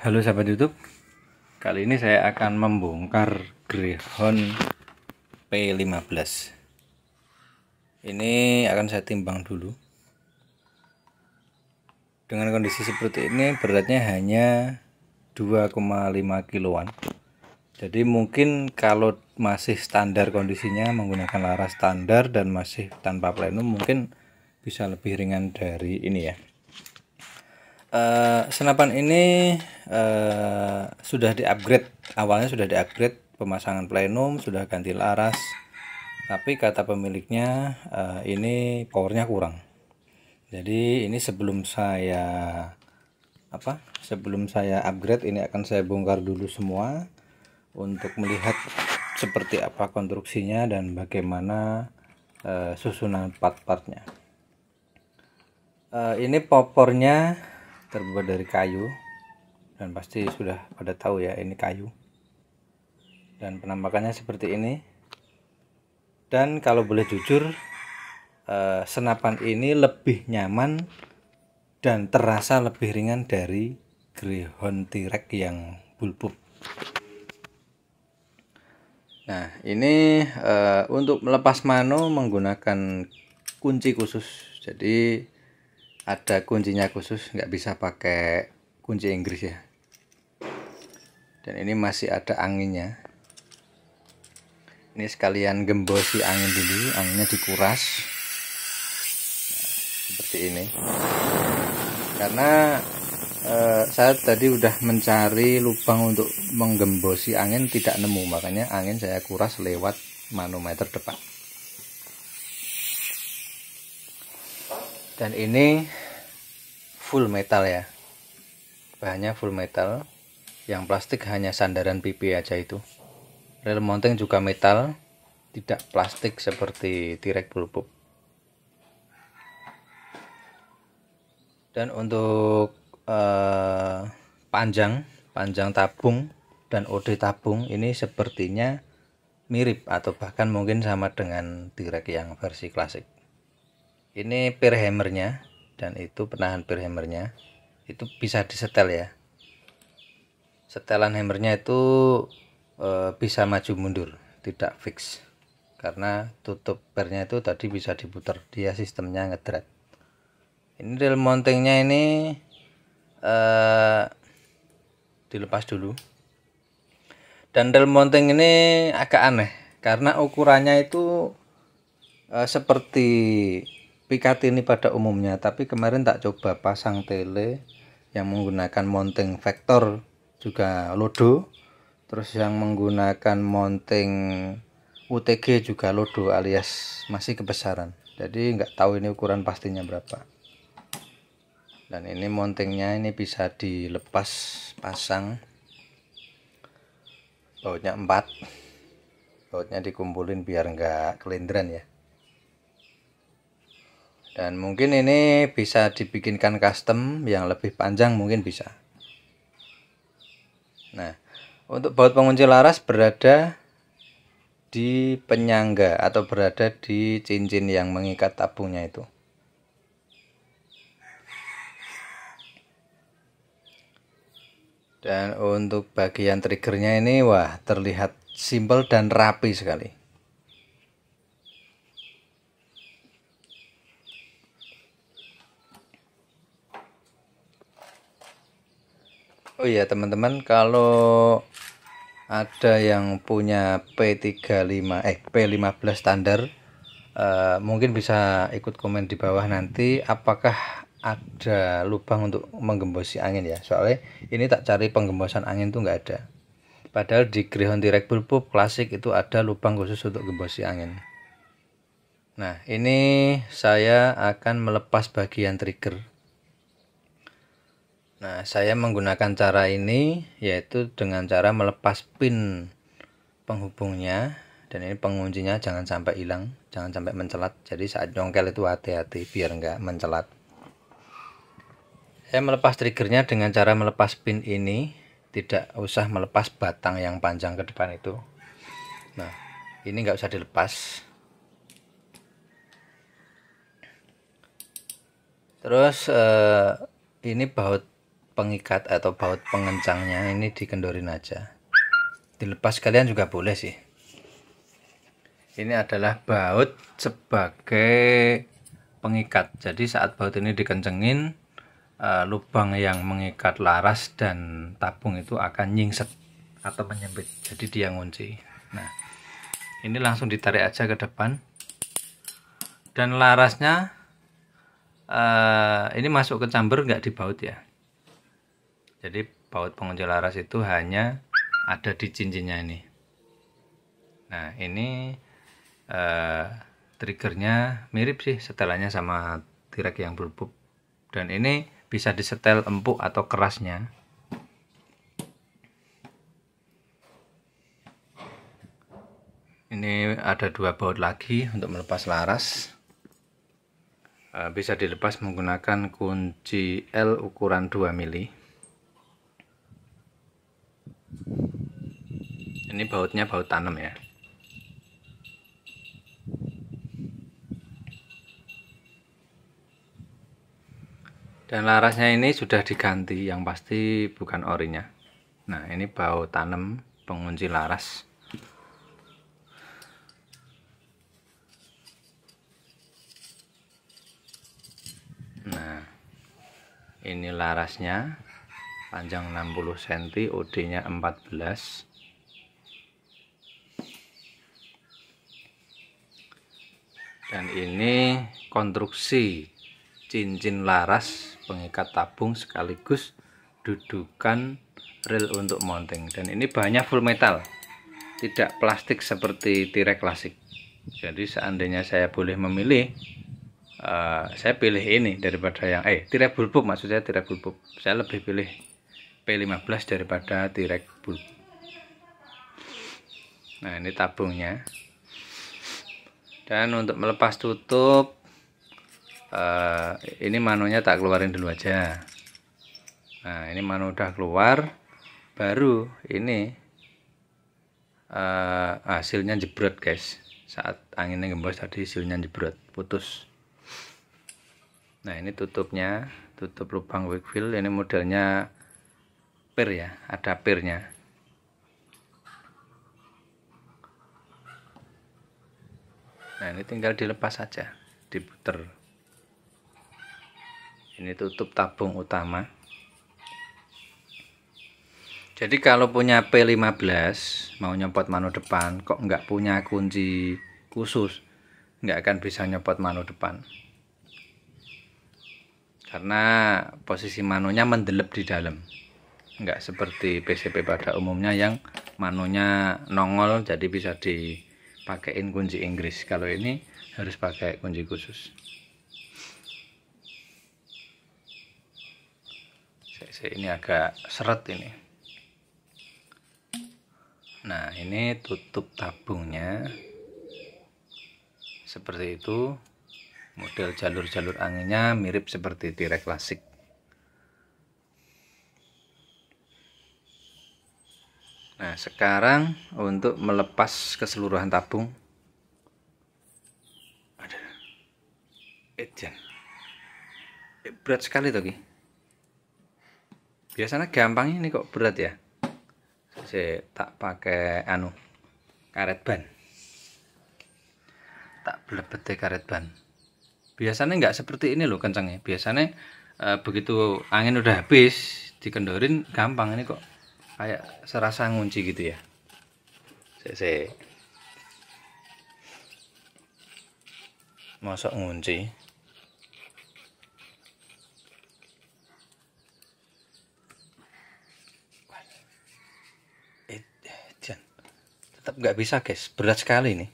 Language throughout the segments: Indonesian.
Halo sahabat YouTube, kali ini saya akan membongkar Greyhound P15. Ini akan saya timbang dulu. Dengan kondisi seperti ini beratnya hanya 2,5 kiloan. Jadi mungkin kalau masih standar kondisinya menggunakan laras standar dan masih tanpa plenum mungkin bisa lebih ringan dari ini ya. Senapan ini sudah di-upgrade, awalnya sudah di-upgrade pemasangan plenum, sudah ganti laras, tapi kata pemiliknya ini powernya kurang. Jadi ini sebelum saya upgrade, ini akan saya bongkar dulu semua untuk melihat seperti apa konstruksinya dan bagaimana susunan part-partnya. Ini popornya terbuat dari kayu dan pasti sudah pada tahu ya, ini kayu, dan penampakannya seperti ini. Dan kalau boleh jujur, senapan ini lebih nyaman dan terasa lebih ringan dari Greyhound T-Rex yang bulbub. Nah ini untuk melepas mano menggunakan kunci khusus, jadi ada kuncinya khusus, nggak bisa pakai kunci Inggris ya. Dan ini masih ada anginnya. Ini sekalian gembosi angin dulu, anginnya dikuras. Nah, seperti ini. Karena saya tadi udah mencari lubang untuk menggembosi angin, tidak nemu, makanya angin saya kuras lewat manometer depan. Dan ini full metal ya, bahannya full metal, yang plastik hanya sandaran pipi aja itu. Rel mounting juga metal, tidak plastik seperti T-Rex bulbub. Dan untuk panjang tabung dan OD tabung ini sepertinya mirip atau bahkan mungkin sama dengan T-Rex yang versi klasik. Ini per hammernya, dan itu penahan per hammernya itu bisa disetel ya. Setelan hammernya itu bisa maju mundur, tidak fix, karena tutup pernya itu tadi bisa diputar, dia sistemnya ngedrat. Ini rel mountingnya ini dilepas dulu. Dan rel mounting ini agak aneh karena ukurannya itu seperti Picatinny pada umumnya, tapi kemarin tak coba pasang tele yang menggunakan mounting vektor juga lodo, terus yang menggunakan mounting UTG juga lodo alias masih kebesaran, jadi nggak tahu ini ukuran pastinya berapa. Dan ini mountingnya ini bisa dilepas pasang, bautnya 4, bautnya dikumpulin biar nggak kelendran ya. Dan mungkin ini bisa dibikinkan custom yang lebih panjang, mungkin bisa. Nah, untuk baut pengunci laras berada di penyangga atau berada di cincin yang mengikat tabungnya itu. Dan untuk bagian triggernya ini wah, terlihat simpel dan rapi sekali. Oh iya teman-teman, kalau ada yang punya P15 standar, mungkin bisa ikut komen di bawah nanti apakah ada lubang untuk menggembosi angin ya. Soalnya ini tak cari penggembosan angin tuh nggak ada. Padahal di Greyhound T-Rex bulbub klasik itu ada lubang khusus untuk gembosi angin. Nah ini saya akan melepas bagian trigger. Nah saya menggunakan cara ini, yaitu dengan cara melepas pin penghubungnya, dan ini penguncinya jangan sampai hilang, jangan sampai mencelat. Jadi saat nyongkel itu hati-hati biar nggak mencelat. Saya melepas triggernya dengan cara melepas pin ini, tidak usah melepas batang yang panjang ke depan itu. Nah ini nggak usah dilepas. Terus ini baut pengikat atau baut pengencangnya ini dikendorin aja. Dilepas kalian juga boleh sih. Ini adalah baut sebagai pengikat. Jadi saat baut ini dikencengin, lubang yang mengikat laras dan tabung itu akan nyingset atau menyempit. Jadi dia ngunci. Nah, ini langsung ditarik aja ke depan. Dan larasnya ini masuk ke chamber, nggak dibaut ya. Jadi baut pengunci laras itu hanya ada di cincinnya ini. Nah, ini triggernya mirip sih setelannya sama T-Rex yang bulbub, dan ini bisa disetel empuk atau kerasnya. Ini ada 2 baut lagi untuk melepas laras. Bisa dilepas menggunakan kunci L ukuran 2 mili. Ini bautnya baut tanam ya. Dan larasnya ini sudah diganti, yang pasti bukan orinya. Nah, ini baut tanam pengunci laras. Nah, ini larasnya panjang 60 cm, OD-nya 14. Dan ini konstruksi cincin laras pengikat tabung sekaligus dudukan reel untuk mounting. Dan ini bahannya full metal, tidak plastik seperti T-Rex klasik. Jadi seandainya saya boleh memilih, saya pilih ini daripada yang T-Rex bulbub, maksud saya T-Rex bulbub. Saya lebih pilih P15 daripada T-Rex bulbub. Nah, ini tabungnya. Dan untuk melepas tutup, ini manonya tak keluarin dulu aja. Nah, ini mano udah keluar, baru ini hasilnya jebrot guys. Saat anginnya gembos tadi hasilnya jebrot, putus. Nah, ini tutupnya, tutup lubang Wakefield. Ini modelnya pir ya, ada pirnya. Nah, ini tinggal dilepas saja, diputer. Ini tutup tabung utama. Jadi kalau punya P15 mau nyopot mano depan, kok nggak punya kunci khusus, nggak akan bisa nyopot mano depan. Karena posisi manonya mendelep di dalam. Nggak seperti PCP pada umumnya yang manonya nongol, jadi bisa dipakein kunci Inggris. Kalau ini harus pakai kunci khusus. Ini agak seret ini. Nah, ini tutup tabungnya seperti itu. Model jalur-jalur anginnya mirip seperti T-Rex klasik. Nah, sekarang untuk melepas keseluruhan tabung. Berat sekali tuh, Ki. Biasanya gampang, ini kok berat ya. Saya tak pakai karet ban. Tak belebet karet ban. Biasanya nggak seperti ini loh kencangnya. Biasanya begitu angin udah habis dikendorin gampang, ini kok kayak serasa ngunci gitu ya. Saya masuk ngunci. Tetap nggak bisa guys, berat sekali nih.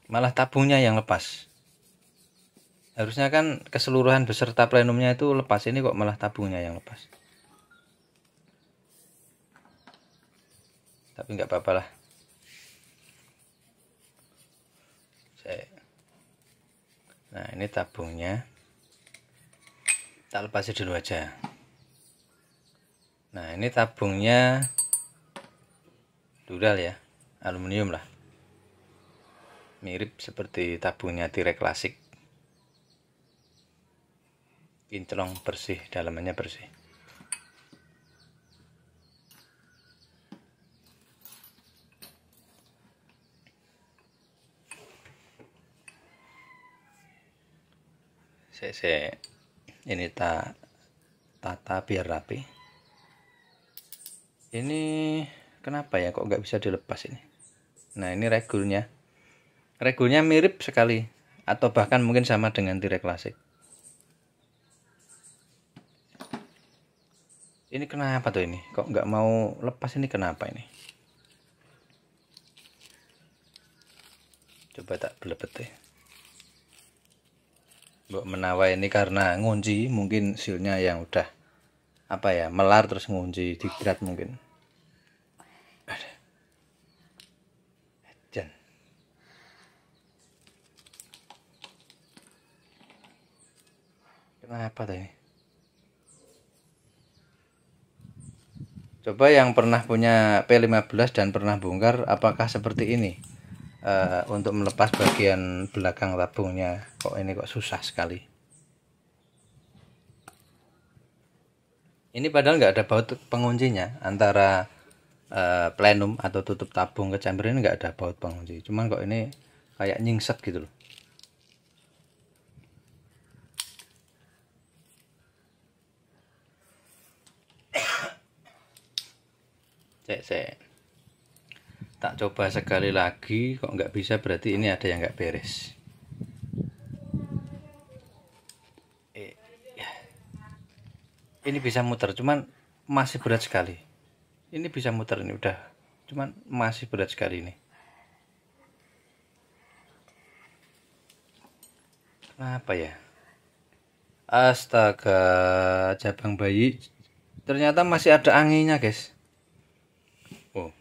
Malah tabungnya yang lepas. Harusnya kan keseluruhan beserta plenumnya itu lepas, ini kok malah tabungnya yang lepas. Tapi nggak apa-apa lah. Nah, ini tabungnya. Tak lepasin dulu aja. Nah, ini tabungnya dural ya, aluminium lah. Mirip seperti tabungnya T-Rex klasik. Kinclong bersih, dalamannya bersih. Ini tak tata biar rapi. Ini kenapa ya kok nggak bisa dilepas ini? Nah, ini regulnya. Regulnya mirip sekali, atau bahkan mungkin sama dengan tirai klasik. Ini kenapa tuh ini? Kok nggak mau lepas ini, kenapa ini? Coba tak belebet deh. Mbok menawa ini karena ngunci, mungkin silnya yang udah apa ya, melar terus ngunci di berat mungkin. Jan. Kenapa tuh ini? Coba yang pernah punya P15 dan pernah bongkar, apakah seperti ini? Untuk melepas bagian belakang tabungnya, kok ini kok susah sekali. Ini padahal nggak ada baut penguncinya antara plenum atau tutup tabung ke chamber, ini nggak ada baut pengunci, cuman kok ini kayak nyingset gitu loh. Tak coba sekali lagi, kok nggak bisa, berarti ini ada yang nggak beres. Ini bisa muter, cuman masih berat sekali. Ini bisa muter, ini udah, cuman masih berat sekali ini. Kenapa ya? Astaga, jabang bayi, ternyata masih ada anginnya guys. Oh,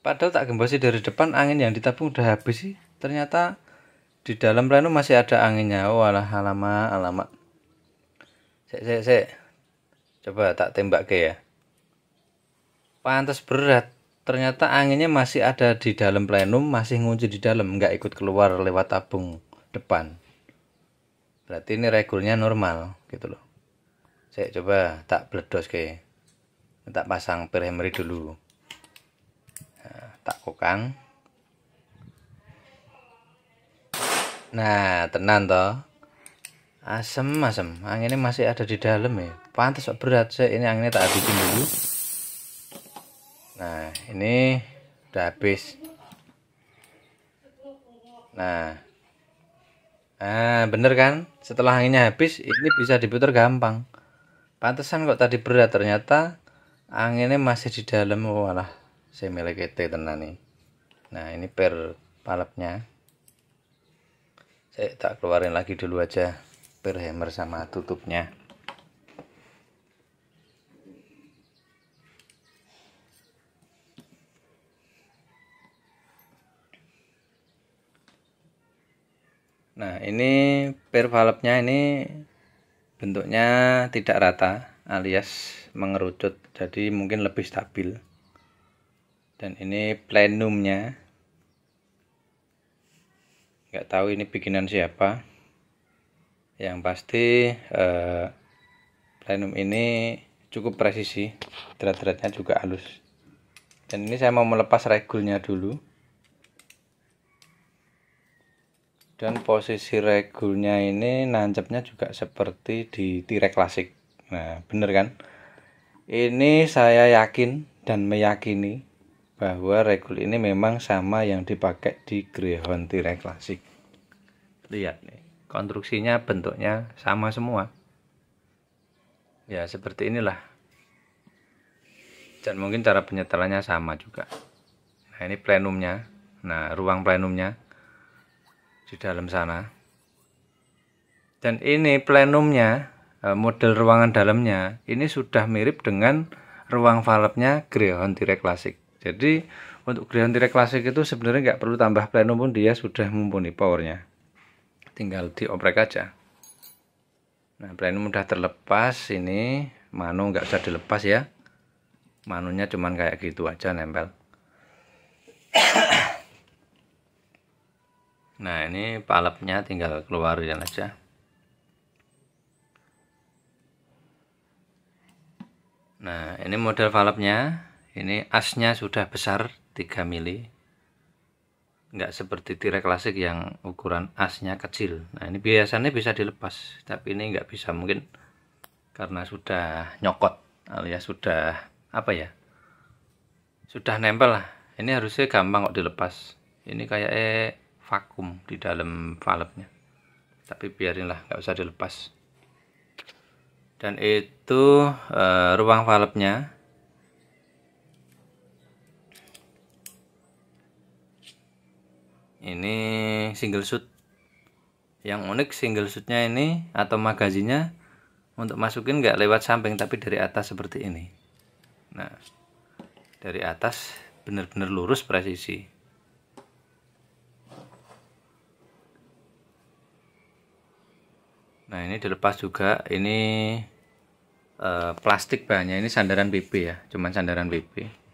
padahal tak gembosi dari depan, angin yang ditabung udah habis sih. Ternyata di dalam plenum masih ada anginnya. Oh alah, alamak. Coba tak tembak ke ya. Pantas berat. Ternyata anginnya masih ada di dalam plenum, masih ngunci di dalam, nggak ikut keluar lewat tabung depan. Berarti ini regulnya normal gitu loh. Saya coba tak bledos ke. Tak pasang perhammer dulu. Nah, tak kokang. Nah, tenan toh. Asem, anginnya masih ada di dalam ya. Pantas berat. Saya ini anginnya tak habisin dulu. Nah, ini udah habis. Nah, bener kan? Setelah anginnya habis, ini bisa diputar gampang. Pantesan kok tadi berat, ternyata anginnya masih di dalam. Walah, saya melekete tenan nih. Nah, ini per palepnya. Saya tak keluarin lagi dulu aja per hammer sama tutupnya. Nah, ini per valve-nya ini bentuknya tidak rata alias mengerucut, jadi mungkin lebih stabil. Dan ini plenumnya, nggak tahu ini bikinan siapa. Yang pasti plenum ini cukup presisi, drat-dratnya juga halus. Dan ini saya mau melepas regulnya dulu. Dan posisi regulnya ini nancapnya juga seperti di tirai klasik. Nah, bener kan? Ini saya yakin dan meyakini bahwa regul ini memang sama yang dipakai di Greyhound tirai klasik. Lihat nih, konstruksinya, bentuknya sama semua. Ya, seperti inilah. Dan mungkin cara penyetelannya sama juga. Nah, ini plenumnya. Nah, ruang plenumnya di dalam sana. Dan ini plenumnya, model ruangan dalamnya ini sudah mirip dengan ruang valve-nya Greyhound tirai klasik. Jadi untuk Greyhound tirai klasik itu sebenarnya nggak perlu tambah plenum pun dia sudah mumpuni powernya. Tinggal dioprek aja. Nah, plenum udah terlepas, ini manu nggak usah dilepas ya. Manunya cuman kayak gitu aja nempel. Nah, ini palepnya tinggal keluarin aja. Nah, ini model valve-nya. Ini asnya sudah besar 3 mili. nggak seperti tirai klasik yang ukuran asnya kecil. Nah ini biasanya bisa dilepas, tapi ini nggak bisa, mungkin karena sudah nyokot alias sudah apa ya, sudah nempel lah. Ini harusnya gampang kok dilepas. Ini kayak vakum di dalam valve-nya, tapi biarinlah, nggak usah dilepas. Dan itu ruang valve-nya. Ini single shoot. Yang unik single shootnya ini atau magazinnya untuk masukin nggak lewat samping, tapi dari atas seperti ini. Nah, dari atas benar-benar lurus presisi. Nah ini dilepas juga. Ini plastik bahannya, ini sandaran PP ya, cuman sandaran PP.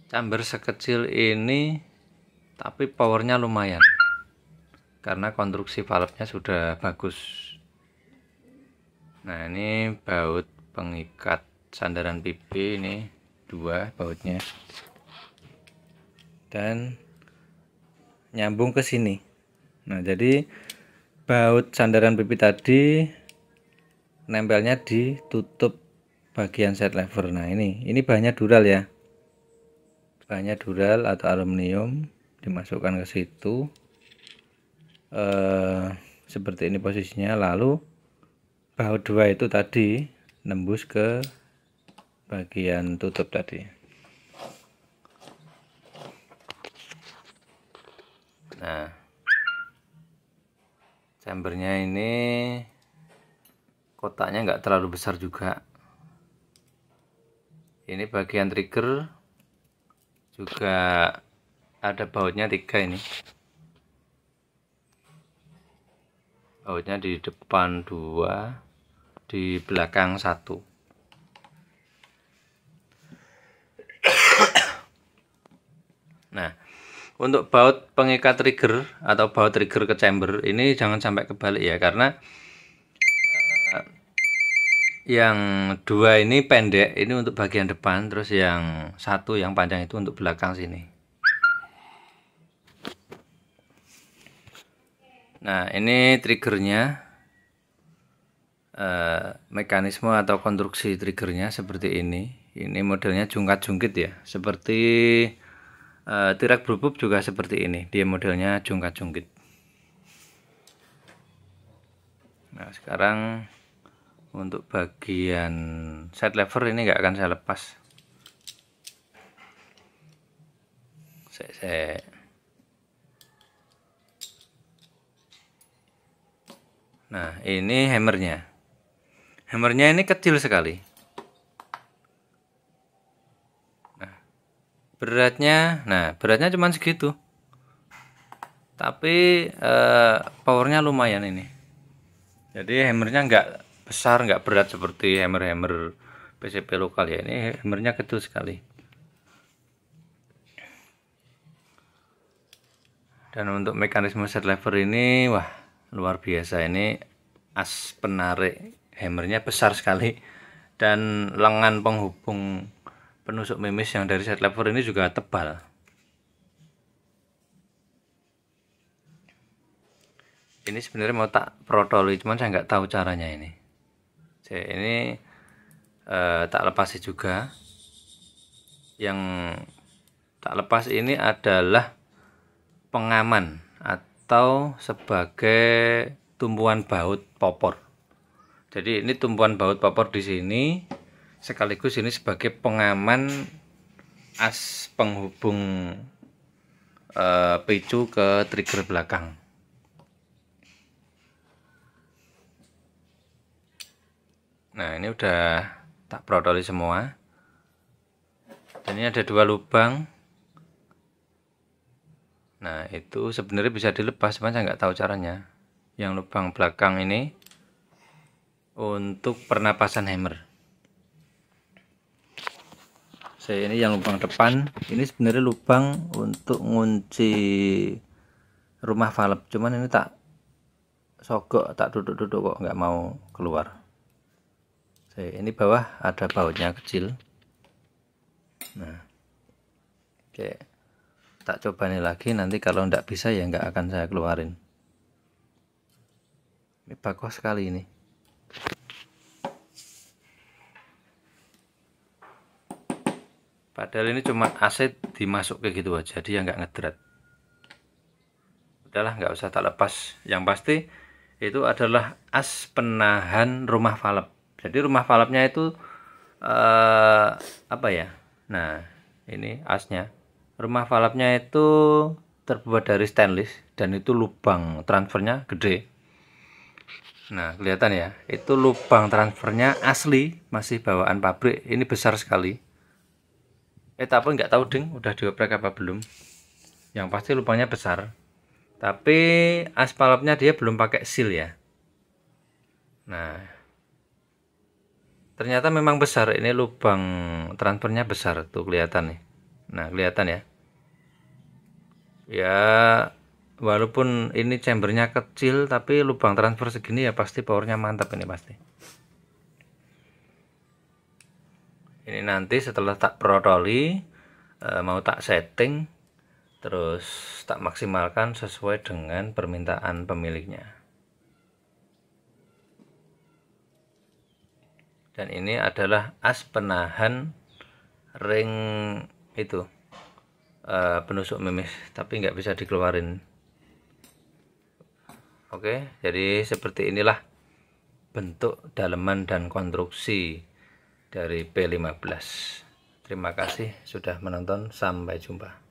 Chamber sekecil ini tapi powernya lumayan karena konstruksi valve-nya sudah bagus. Nah ini baut pengikat sandaran PP, ini 2 bautnya dan nyambung ke sini. Nah jadi baut sandaran PP tadi nempelnya di tutup bagian set lever. Nah ini bahannya dural ya, bahannya dural atau aluminium, dimasukkan ke situ seperti ini posisinya. Lalu baut 2 itu tadi nembus ke bagian tutup tadi. Nah chambernya ini kotaknya nggak terlalu besar juga. Ini bagian trigger juga ada bautnya 3 ini. Bautnya di depan 2, di belakang 1. Nah untuk baut pengikat trigger atau baut trigger ke chamber ini jangan sampai kebalik ya, karena yang 2 ini pendek, ini untuk bagian depan, terus yang 1 yang panjang itu untuk belakang sini. Nah ini triggernya, mekanisme atau konstruksi triggernya seperti ini. Ini modelnya jungkat-jungkit ya, seperti Tirak Brubub juga seperti ini, dia modelnya jungkat-jungkit. Nah sekarang untuk bagian side lever ini nggak akan saya lepas. Nah ini hammernya. Hammernya ini kecil sekali. Beratnya cuma segitu, tapi powernya lumayan ini. Jadi hammernya nggak besar, nggak berat seperti hammer PCP lokal ya. Ini hammernya kecil sekali. Dan untuk mekanisme set lever ini wah luar biasa. Ini as penarik hammernya besar sekali, dan lengan penghubung penusuk mimis yang dari set lever ini juga tebal. Ini sebenarnya mau tak protoli, cuman saya nggak tahu caranya ini. Jadi ini tak lepas juga. Yang tak lepas ini adalah pengaman atau sebagai tumpuan baut popor. Jadi ini tumpuan baut popor di sini, sekaligus ini sebagai pengaman as penghubung picu ke trigger belakang. Nah ini udah tak protoli semua. Dan ini ada 2 lubang. Nah itu sebenarnya bisa dilepas, cuman saya nggak tahu caranya. Yang lubang belakang ini untuk pernapasan hammer. Ini yang lubang depan ini sebenarnya lubang untuk ngunci rumah valve, cuman ini tak sogok, tak duduk-duduk kok nggak mau keluar. Ini bawah ada bautnya kecil. Nah, oke, tak coba ini lagi, nanti kalau nggak bisa ya nggak akan saya keluarin. Ini bagus sekali ini. Padahal ini cuma AC dimasuk kayak gitu aja, dia nggak ngedrat. Udahlah, nggak usah tak lepas. Yang pasti itu adalah as penahan rumah valve. Jadi rumah valve-nya itu apa ya? Nah, ini asnya. Rumah valve-nya itu terbuat dari stainless dan itu lubang transfernya gede. Nah, kelihatan ya, itu lubang transfernya asli, masih bawaan pabrik. Ini besar sekali. Tapi nggak tahu ding, udah dioprek apa belum. Yang pasti lubangnya besar. Tapi as valve-nya dia belum pakai seal ya. Nah, ternyata memang besar. Ini lubang transfernya besar tuh, kelihatan nih. Nah, kelihatan ya. Ya, walaupun ini chambernya kecil, tapi lubang transfer segini ya pasti powernya mantap ini pasti. Ini nanti setelah tak protoli, mau tak setting, terus tak maksimalkan sesuai dengan permintaan pemiliknya. Dan ini adalah as penahan ring itu, penusuk mimis, tapi nggak bisa dikeluarin. Oke, jadi seperti inilah bentuk daleman dan konstruksi dari P15. Terima kasih sudah menonton, sampai jumpa.